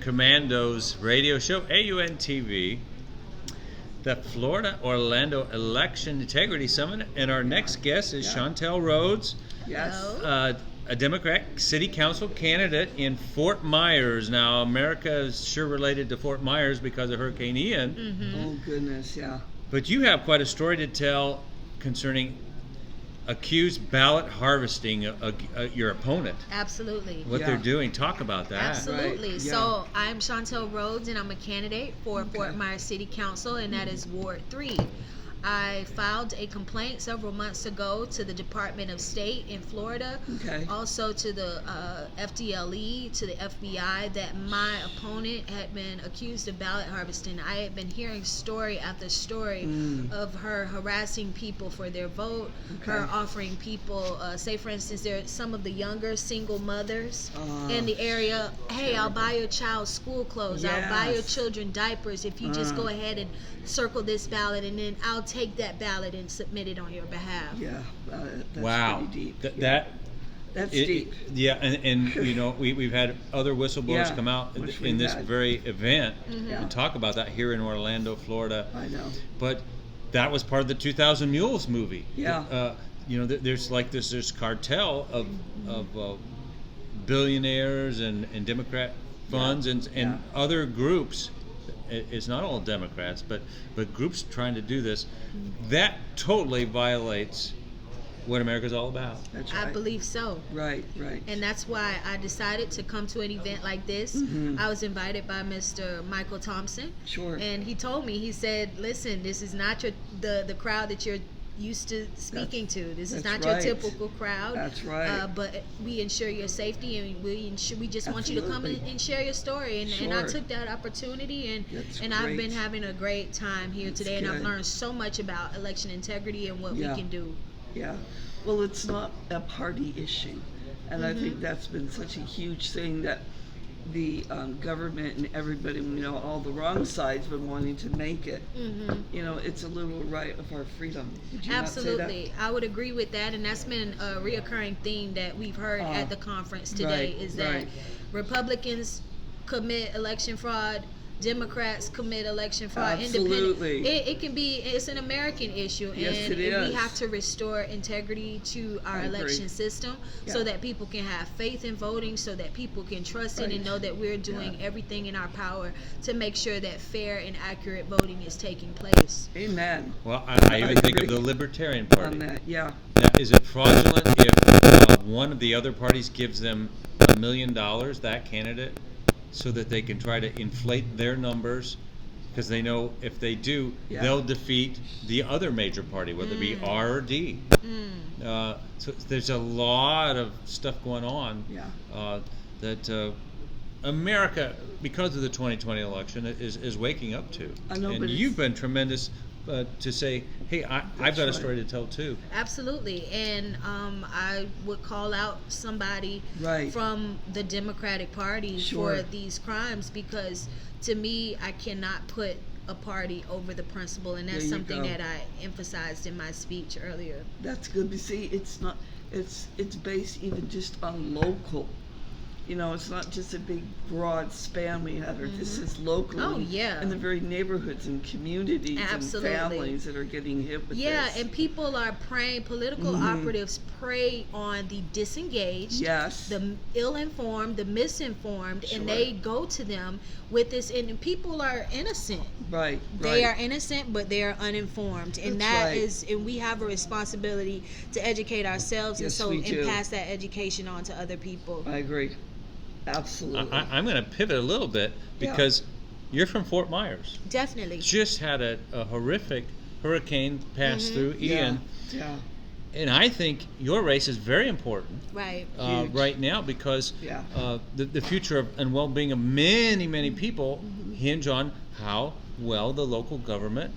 Commandos radio show, AUN TV, the Florida Orlando Election Integrity Summit, and our next guest is Chantel Rhodes, Yes. a Democrat city council candidate in Fort Myers. Now, America is sure related to Fort Myers because of Hurricane Ian. Mm-hmm. Oh, goodness, yeah. But you have quite a story to tell concerning accused ballot harvesting your opponent. Absolutely. What they're doing. Talk about that. Absolutely. Right. So I'm Chantel Rhodes, and I'm a candidate for Fort Myers City Council, and that is Ward 3. I filed a complaint several months ago to the Department of State in Florida, also to the FDLE, to the FBI, that my opponent had been accused of ballot harvesting. I had been hearing story after story of her harassing people for their vote, her offering people, say for instance, there are some of the younger single mothers in the area, hey, I'll buy your child school clothes, I'll buy your children diapers if you just go ahead and circle this ballot, and then I'll take that ballot and submit it on your behalf. Yeah, that's wow. pretty deep. That's deep. Yeah, and you know, we've had other whistleblowers come out in this very event and talk about that here in Orlando, Florida. I know. But that was part of the 2000 Mules movie. Yeah. You know, there's this cartel of billionaires and Democrat funds and other groups. It's not all Democrats, but groups trying to do this. That totally violates what America's all about. That's right. I believe so. Right. And that's why I decided to come to an event like this. I was invited by Mr. Michael Thompson. Sure. And he told me, he said, listen, this is not the crowd that you're used to speaking to. This is not your typical crowd. That's right. But we ensure your safety, and we just want you to come and share your story. And I took that opportunity, and I've been having a great time here today, and I've learned so much about election integrity and what we can do. Yeah. Well, it's not a party issue, and I think that's been such a huge thing that the government and everybody, you know, all the wrong sides been wanting to make it. You know, it's a little right of our freedom. Would you Absolutely. not say that? I would agree with that, and that's been a reoccurring theme that we've heard at the conference today, is that Republicans commit election fraud, Democrats commit election fraud. Absolutely. It's an American issue, and we have to restore integrity to our election system so that people can have faith in voting, so that people can trust it and know that we're doing everything in our power to make sure that fair and accurate voting is taking place. Amen. Well, I even think of the Libertarian Party. On that, Now, is it fraudulent if one of the other parties gives them $1 million, that candidate, so that they can try to inflate their numbers, because they know if they do, they'll defeat the other major party, whether it be R or D. So there's a lot of stuff going on that America, because of the 2020 election, is waking up to. I know, and but you've been tremendous to say, hey, I've got a story to tell too. Absolutely. And I would call out somebody from the Democratic Party for these crimes, because to me, I cannot put a party over the principle, and that's something that I emphasized in my speech earlier. That's good. But see, it's not. It's based even just on local. You know, it's not just a big, broad span we have. This is local. In the very neighborhoods and communities and families that are getting hit with this. And people are preying, political operatives prey on the disengaged, the ill-informed, the misinformed, and they go to them with this, and people are innocent. They are innocent, but they are uninformed. And and we have a responsibility to educate ourselves and pass that education on to other people. I agree. Absolutely. I'm going to pivot a little bit, because you're from Fort Myers. Definitely. Just had a horrific hurricane pass through Ian. And I think your race is very important right now, because the future and well-being of many people hinge on how well the local government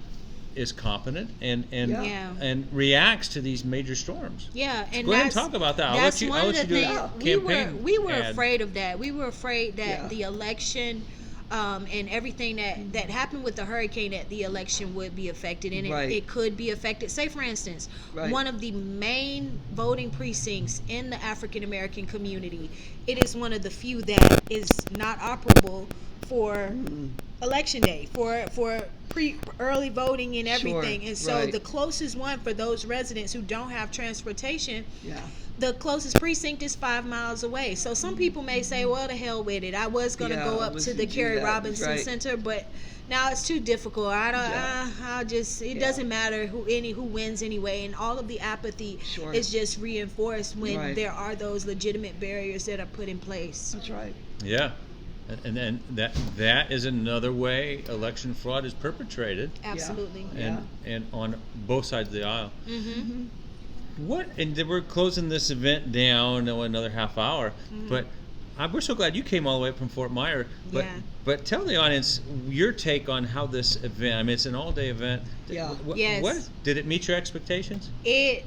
is competent and reacts to these major storms. And go ahead and talk about that. I'll let you do a campaign. We were afraid of that. We were afraid that the election and everything that happened with the hurricane, that the election would be affected, and it could be affected. Say, for instance, one of the main voting precincts in the African American community, it is one of the few that is not operable for election day, for early voting and everything. Sure, And so right. the closest one for those residents who don't have transportation, Yeah. the closest precinct is 5 miles away. So some people may say, well, to hell with it. I was going to Yeah, go I up was to the gonna do Kerry that, Robinson right. Center, but now it's too difficult. I don't. Yeah. I'll just. It doesn't matter who wins anyway, and all of the apathy Sure. is just reinforced when Right. there are those legitimate barriers that are put in place. That's right. Yeah. And then that is another way election fraud is perpetrated, Absolutely. Yeah. and on both sides of the aisle. Mm-hmm. What? And then we're closing this event down another half hour, but we're so glad you came all the way up from Fort Myers. But Yeah. but tell the audience your take on how this event. I mean, it's an all-day event. Yeah. Yes. What did it meet your expectations? It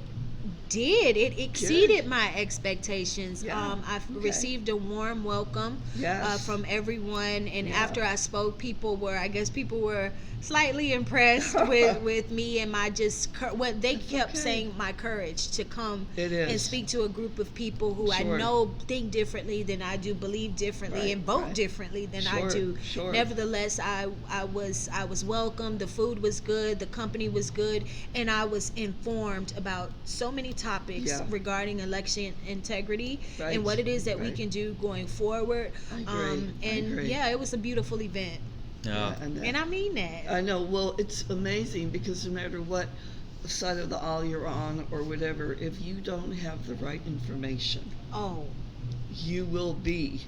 did. It exceeded my expectations. Yeah. I've Okay. received a warm welcome Yes. from everyone, and Yeah. after I spoke, people were slightly impressed with me and my what they kept okay. saying, my courage to come It is. and speak to a group of people who I Sure. know think differently than I do, believe differently, Right, and vote right. differently than I Sure, do. sure. Nevertheless, I was welcomed. The food was good, the company was good, and I was informed about so many topics Yeah. regarding election integrity Right, and what it is that we right. can do going forward. I agree, I And agree. yeah, it was a beautiful event, Yeah, and and I mean that. I know. Well, it's amazing because no matter what side of the aisle you're on or whatever, if you don't have the right information, Oh, you will be,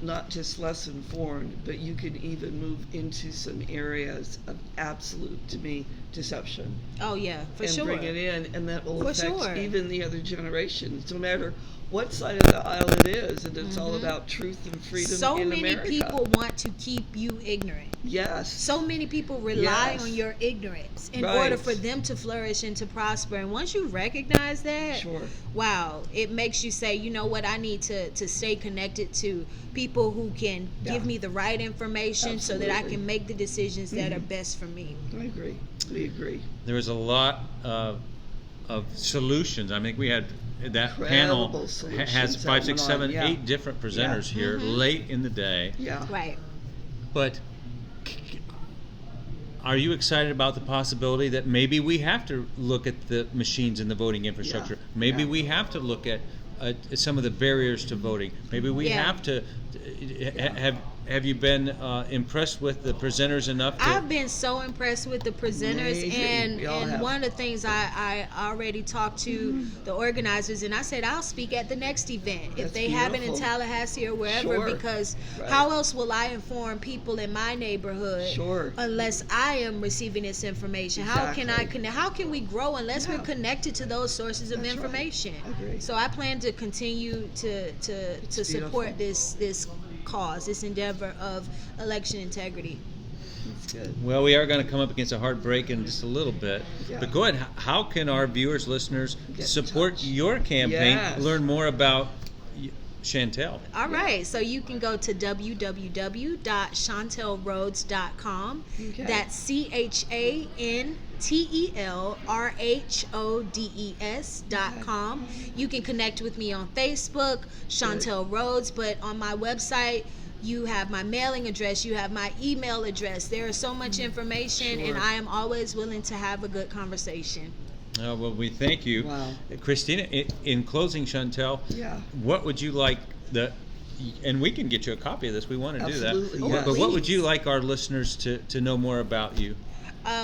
not just less informed, but you can even move into some areas of absolute, to me, deception. oh yeah, for and sure. bring it in, and that will For affect sure. even the other generations, no matter what side of the aisle it is, and it's all about truth and freedom So in many America. people want to keep you ignorant. Yes. So many people rely Yes. on your ignorance in Right. order for them to flourish and to prosper. And once you recognize that, Sure. wow, it makes you say, you know what, I need to stay connected to people who can Yeah. give me the right information so that I Absolutely. can make the decisions that are best for me. I agree. We agree. There was a lot of solutions. I think we had that panel Incredible has solutions 5, 6, that 7, went on, yeah. 8 different presenters here late in the day. Yeah. Right. But are you excited about the possibility that maybe we have to look at the machines and the voting infrastructure? Yeah. Maybe Yeah. we have to look at some of the barriers to voting. Maybe we Yeah. have to. Have you been impressed with the presenters enough to? I've been so impressed with the presenters, Amazing. and We all have. one of the things I already talked to the organizers, and I said I'll speak at the next event if That's they have it in beautiful. Tallahassee or wherever, Sure. because Right. how else will I inform people in my neighborhood Sure. unless I am receiving this information? How can I Exactly. connect? How can we grow unless Yeah. we're connected to those sources of That's right. information? I agree. So I plan to continue to support beautiful. this cause, this endeavor of election integrity. That's good. Well, we are going to come up against a hard break in just a little bit. Yeah. But go ahead. How can our viewers, listeners, Get in support touch. your campaign? Yes. Learn more about Chantel. All right, so you can go to www.chantelrhodes.com. Okay. That's CHANTELRHODES.com. You can connect with me on Facebook, Chantel Rhodes, but on my website, you have my mailing address, you have my email address. There is so much information, and Sure. I am always willing to have a good conversation. Well, we thank you. Wow. Christina, in closing, Chantel, Yeah. what would you like and we can get you a copy of this. We want to do that. Absolutely, But yes. what would Please. you like our listeners to know more about you?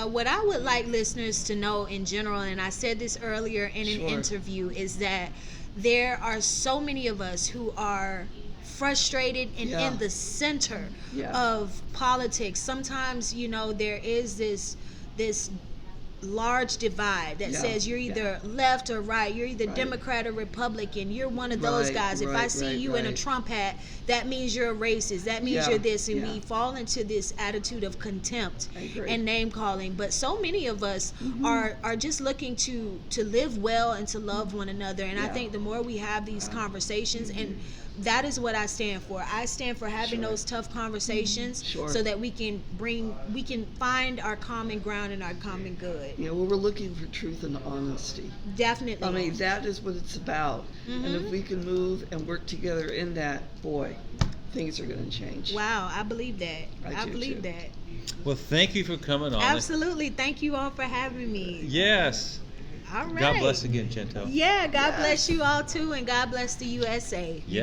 What I would like listeners to know in general, and I said this earlier in an Sure. interview, is that there are so many of us who are frustrated and Yeah. in the center Yeah. of politics. Sometimes, there is this large divide that Yeah. says you're either left or right, you're either Right. Democrat or Republican, you're one of those Right, guys. If I right, see right, you in a right. Trump hat, that means you're a racist, that means Yeah, you're this, and yeah. we fall into this attitude of contempt I agree. and name calling. But so many of us are just looking to live well and to love one another, and I Yeah. think the more we have these conversations, and that is what I stand for. I stand for having Sure. those tough conversations Sure. so that we can find our common ground and our common good. We're looking for truth and honesty. Definitely. I mean, that is what it's about. And if we can move and work together in that, boy, things are going to change. Wow, I believe that. I do believe too. that. Well, thank you for coming on. Absolutely. Thank you all for having me. Yes. All right. God bless again, Chantel. Yeah, God Yes. bless you all too, and God bless the USA. Yes.